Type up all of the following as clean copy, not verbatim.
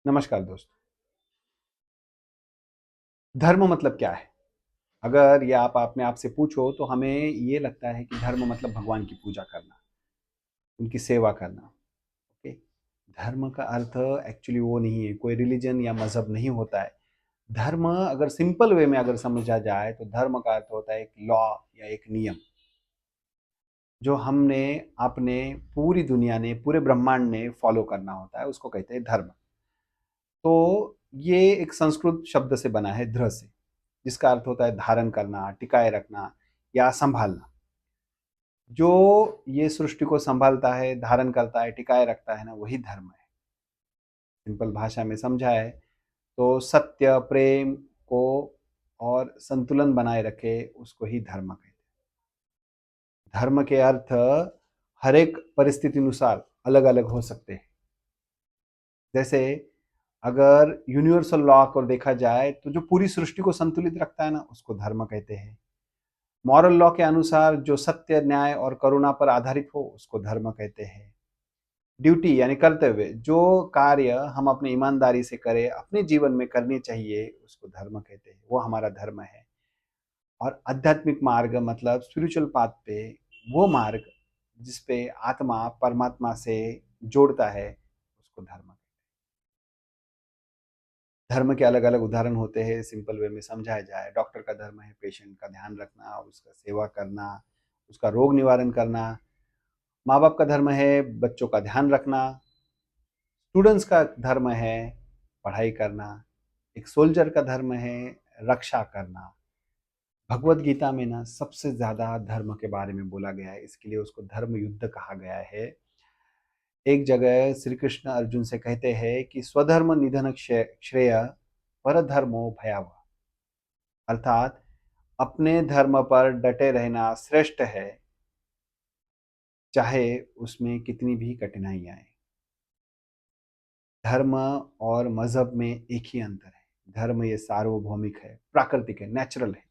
नमस्कार दोस्त। धर्म मतलब क्या है? अगर ये आप अपने आप से पूछो तो हमें ये लगता है कि धर्म मतलब भगवान की पूजा करना, उनकी सेवा करना। ओके। धर्म का अर्थ एक्चुअली वो नहीं है, कोई रिलीजन या मजहब नहीं होता है। धर्म अगर सिंपल वे में अगर समझा जाए तो धर्म का अर्थ होता है एक लॉ या एक नियम जो हमने अपने पूरी दुनिया ने पूरे ब्रह्मांड ने फॉलो करना होता है, उसको कहते हैं धर्म। तो ये एक संस्कृत शब्द से बना है, ध्र से, जिसका अर्थ होता है धारण करना, टिकाए रखना या संभालना। जो ये सृष्टि को संभालता है, धारण करता है, टिकाए रखता है ना, वही धर्म है। सिंपल भाषा में समझा है तो सत्य, प्रेम को और संतुलन बनाए रखे, उसको ही धर्म कहते हैं। धर्म के अर्थ हर एक परिस्थिति अनुसार अलग अलग हो सकते हैं। जैसे अगर यूनिवर्सल लॉ को देखा जाए तो जो पूरी सृष्टि को संतुलित रखता है ना, उसको धर्म कहते हैं। मॉरल लॉ के अनुसार जो सत्य, न्याय और करुणा पर आधारित हो, उसको धर्म कहते हैं। ड्यूटी यानी कर्तव्य, जो कार्य हम अपनी ईमानदारी से करें, अपने जीवन में करनी चाहिए, उसको धर्म कहते हैं, वो हमारा धर्म है। और आध्यात्मिक मार्ग मतलब स्पिरिचुअल पाथ पे, वो मार्ग जिस पे आत्मा परमात्मा से जोड़ता है, उसको धर्म कहते हैं। धर्म के अलग अलग उदाहरण होते हैं। सिंपल वे में समझाया जाए, डॉक्टर का धर्म है पेशेंट का ध्यान रखना, उसका सेवा करना, उसका रोग निवारण करना। माँ बाप का धर्म है बच्चों का ध्यान रखना। स्टूडेंट्स का धर्म है पढ़ाई करना। एक सोल्जर का धर्म है रक्षा करना। भगवत गीता में ना सबसे ज्यादा धर्म के बारे में बोला गया है, इसके लिए उसको धर्म युद्ध कहा गया है। एक जगह श्री कृष्ण अर्जुन से कहते हैं कि स्वधर्म निधन श्रेय पर धर्मो भयावह। अर्थात अपने धर्म पर डटे रहना श्रेष्ठ है, चाहे उसमें कितनी भी कठिनाई आए। धर्म और मजहब में एक ही अंतर है, धर्म ये सार्वभौमिक है, प्राकृतिक है, नेचुरल है।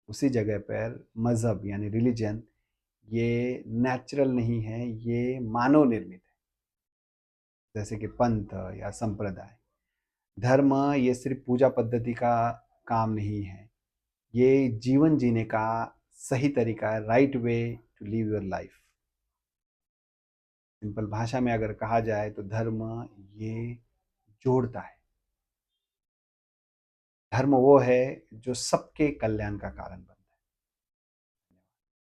उसी जगह पर मजहब यानी रिलीजन ये नेचुरल नहीं है, ये मानव निर्मित है। जैसे कि पंथ या संप्रदाय। धर्म ये सिर्फ पूजा पद्धति का काम नहीं है, ये जीवन जीने का सही तरीका है, right way to live your life. Simple भाषा में अगर कहा जाए तो धर्म ये जोड़ता है। धर्म वो है जो सबके कल्याण का कारण बनता है।